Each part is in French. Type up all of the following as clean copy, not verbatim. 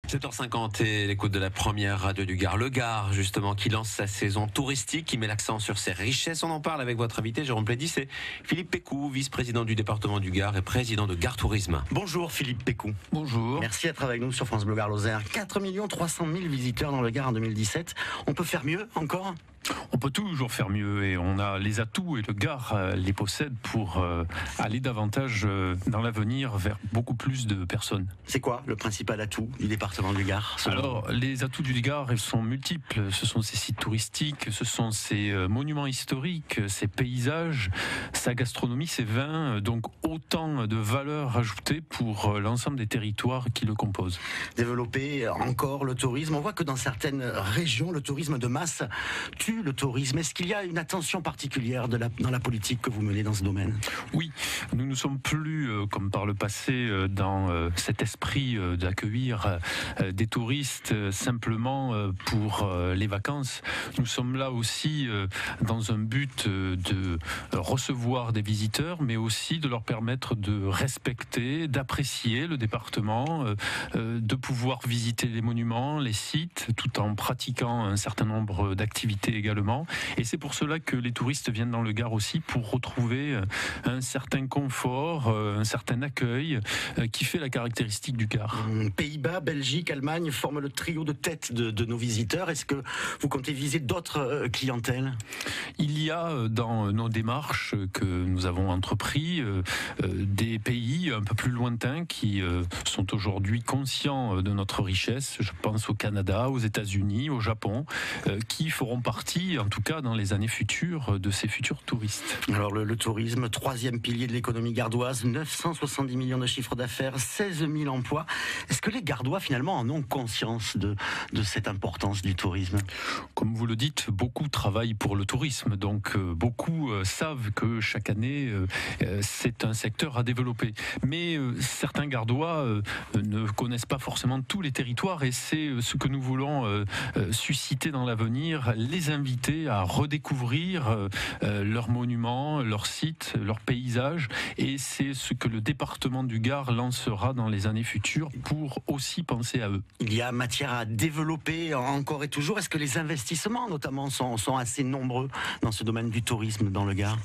7h50 et l'écoute de la première radio du Gard. Le Gard, justement, qui lance sa saison touristique, qui met l'accent sur ses richesses. On en parle avec votre invité, Jérôme Plédy. C'est Philippe Pécou, vice-président du département du Gard et président de Gard Tourisme. Bonjour Philippe Pécou. Bonjour. Merci d'être avec nous sur France Bleu Gard Lozère. 4 300 000 visiteurs dans le Gard en 2017. On peut faire mieux encore ? On peut toujours faire mieux et on a les atouts et le Gard les possède pour aller davantage dans l'avenir vers beaucoup plus de personnes. C'est quoi le principal atout du département du Gard ? Alors, les atouts du Gard, ils sont multiples. Ce sont ses sites touristiques, ce sont ses monuments historiques, ses paysages, sa gastronomie, ses vins. Donc, autant de valeurs ajoutées pour l'ensemble des territoires qui le composent. Développer encore le tourisme. On voit que dans certaines régions, le tourisme de masse tue le tourisme. Est-ce qu'il y a une attention particulière dans la politique que vous menez dans ce domaine ? Oui, nous ne sommes plus, comme par le passé, dans cet esprit d'accueillir des touristes simplement pour les vacances. Nous sommes là aussi dans un but de recevoir des visiteurs, mais aussi de leur permettre de respecter, d'apprécier le département, de pouvoir visiter les monuments, les sites, tout en pratiquant un certain nombre d'activités également. Et c'est pour cela que les touristes viennent dans le Gard aussi, pour retrouver un certain confort, un certain accueil qui fait la caractéristique du Gard. Pays-Bas, Belgique, Allemagne forment le trio de tête de nos visiteurs. Est-ce que vous comptez viser d'autres clientèles ? Il y a dans nos démarches que nous avons entrepris des pays un peu plus lointains qui sont aujourd'hui conscients de notre richesse. Je pense au Canada, aux États-Unis, au Japon, qui feront partie, en tout cas dans les années futures, de ces futurs touristes. Alors le tourisme, troisième pilier de l'économie gardoise, 970 millions de chiffre d'affaires, 16 000 emplois. Est-ce que les Gardois finalement en ont conscience de cette importance du tourisme ? Comme vous le dites, beaucoup travaillent pour le tourisme, donc beaucoup savent que chaque année c'est un secteur à développer. Mais certains Gardois ne connaissent pas forcément tous les territoires, et c'est ce que nous voulons susciter dans l'avenir, les inviter à redécouvrir leurs monuments, leurs sites, leurs paysages, et c'est ce que le département du Gard lancera dans les années futures pour aussi penser à eux. Il y a matière à développer encore et toujours. Est-ce que les investissements notamment sont assez nombreux dans ce domaine du tourisme dans le Gard ?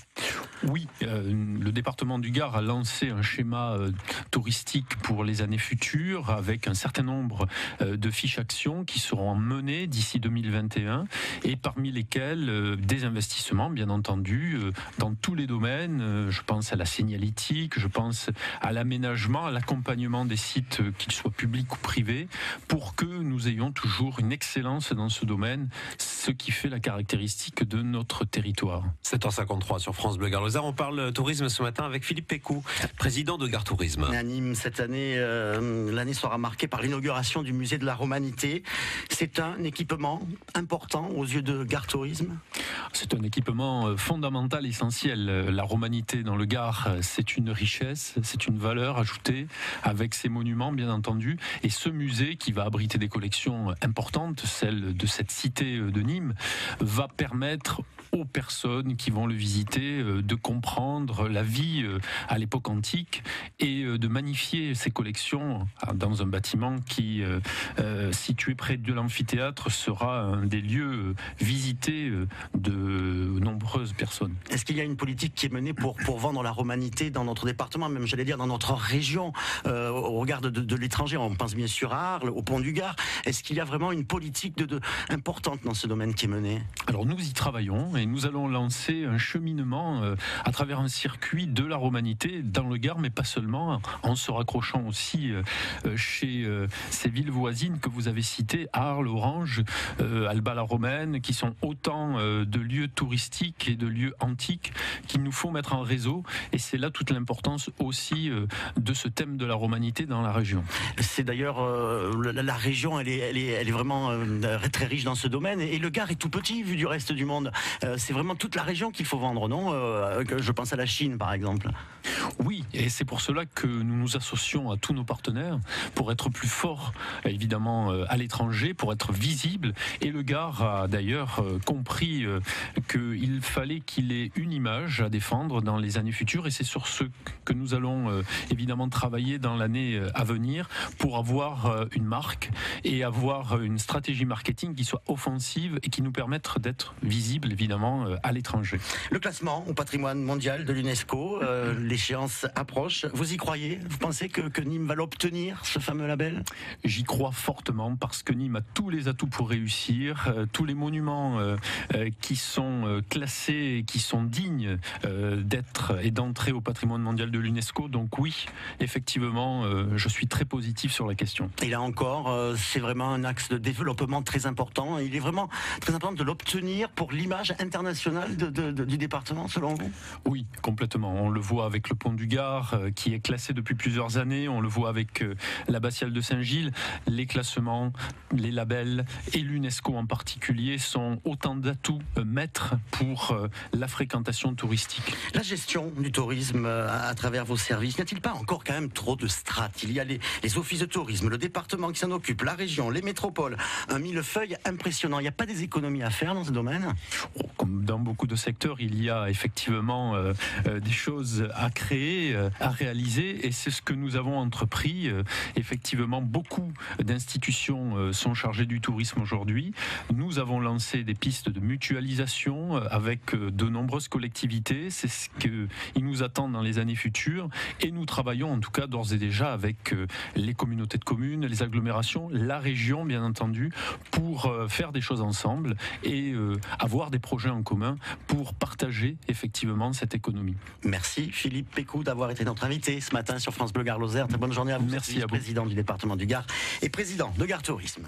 Oui, le département du Gard a lancé un schéma touristique pour les années futures avec un certain nombre de fiches actions qui seront menées d'ici 2021, et parmi lesquelles des investissements, bien entendu, dans tous les domaines. Je pense à la signalétique, je pense à l'aménagement, à l'accompagnement des sites, qu'ils soient publics ou privés, pour que nous ayons toujours une excellence dans ce domaine, ce qui fait la caractéristique de notre territoire. 7h53 sur France Bleu Gard Lozère. On parle tourisme ce matin avec Philippe Pécou, président de Gard Tourisme. À Nîmes, cette année, l'année sera marquée par l'inauguration du musée de la Romanité. C'est un équipement important aux yeux de Gard Tourisme ? C'est un équipement fondamental, essentiel. La romanité dans le Gard, c'est une richesse, c'est une valeur ajoutée, avec ses monuments bien entendu, et ce musée qui va abriter des collections importantes, celle de cette cité de Nîmes, va permettre aux personnes qui vont le visiter de comprendre la vie à l'époque antique et de magnifier ces collections dans un bâtiment qui, situé près de l'amphithéâtre, sera un des lieux visités de nombreuses personnes. Est-ce qu'il y a une politique qui est menée pour vendre la romanité dans notre département, même j'allais dire dans notre région, au regard de l'étranger? On pense bien sûr à Arles, au Pont du Gard. Est-ce qu'il y a vraiment une politique importante dans ce domaine qui est menée? Alors nous y travaillons et nous allons lancer un cheminement à travers un circuit de la romanité dans le Gard, mais pas seulement, en se raccrochant aussi chez ces villes voisines que vous avez citées, Arles, Orange, Alba-la-Romaine, qui sont autant de lieux touristiques et de lieux antiques qu'il nous faut mettre en réseau, et c'est là toute l'importance aussi de ce thème de la romanité dans la région. C'est d'ailleurs la région, elle est vraiment très riche dans ce domaine, et le Gard est tout petit vu du reste du monde. c'est vraiment toute la région qu'il faut vendre, non? Je pense à la Chine, par exemple. Oui, et c'est pour cela que nous nous associons à tous nos partenaires pour être plus forts, évidemment, à l'étranger, pour être visibles. Et le Gard a d'ailleurs compris qu'il fallait qu'il ait une image à défendre dans les années futures, et c'est sur ce que nous allons évidemment travailler dans l'année à venir pour avoir une marque et avoir une stratégie marketing qui soit offensive et qui nous permette d'être visibles, évidemment, à l'étranger. Le classement au patrimoine mondial de l'UNESCO, l'échéance approche. Vous y croyez? Vous pensez que Nîmes va l'obtenir, ce fameux label? J'y crois fortement parce que Nîmes a tous les atouts pour réussir. Tous les monuments qui sont classés et qui sont dignes d'être et d'entrer au patrimoine mondial de l'UNESCO. Donc oui, effectivement, je suis très positif sur la question. Et là encore, c'est vraiment un axe de développement très important. Il est vraiment très important de l'obtenir pour l'image internationale du département, selon vous? Oui, complètement. On le voit avec le pont du Gard, qui est classé depuis plusieurs années. On le voit avec l'abbatiale de Saint-Gilles. Les classements, les labels et l'UNESCO en particulier sont autant d'atouts maîtres pour la fréquentation touristique. La gestion du tourisme à travers vos services, n'y a-t-il pas encore quand même trop de strates? Il y a les offices de tourisme, le département qui s'en occupe, la région, les métropoles, un millefeuille impressionnant. Il n'y a pas des économies à faire dans ce domaine? Comme dans beaucoup de secteurs, il y a effectivement des choses à créer, à réaliser, et c'est ce que nous avons entrepris. Effectivement, beaucoup d'institutions sont chargées du tourisme aujourd'hui. Nous avons lancé des pistes de mutualisation avec de nombreuses collectivités. C'est ce qu'ils nous attendent dans les années futures, et nous travaillons en tout cas d'ores et déjà avec les communautés de communes, les agglomérations, la région bien entendu, pour faire des choses ensemble et avoir des projets en commun pour partager effectivement cette économie. Merci Philippe Pécou d'avoir été notre invité ce matin sur France Bleu Gard Lozère. Très bonne journée à vous. Merci à vous. Président du département du Gard et président de Gard Tourisme.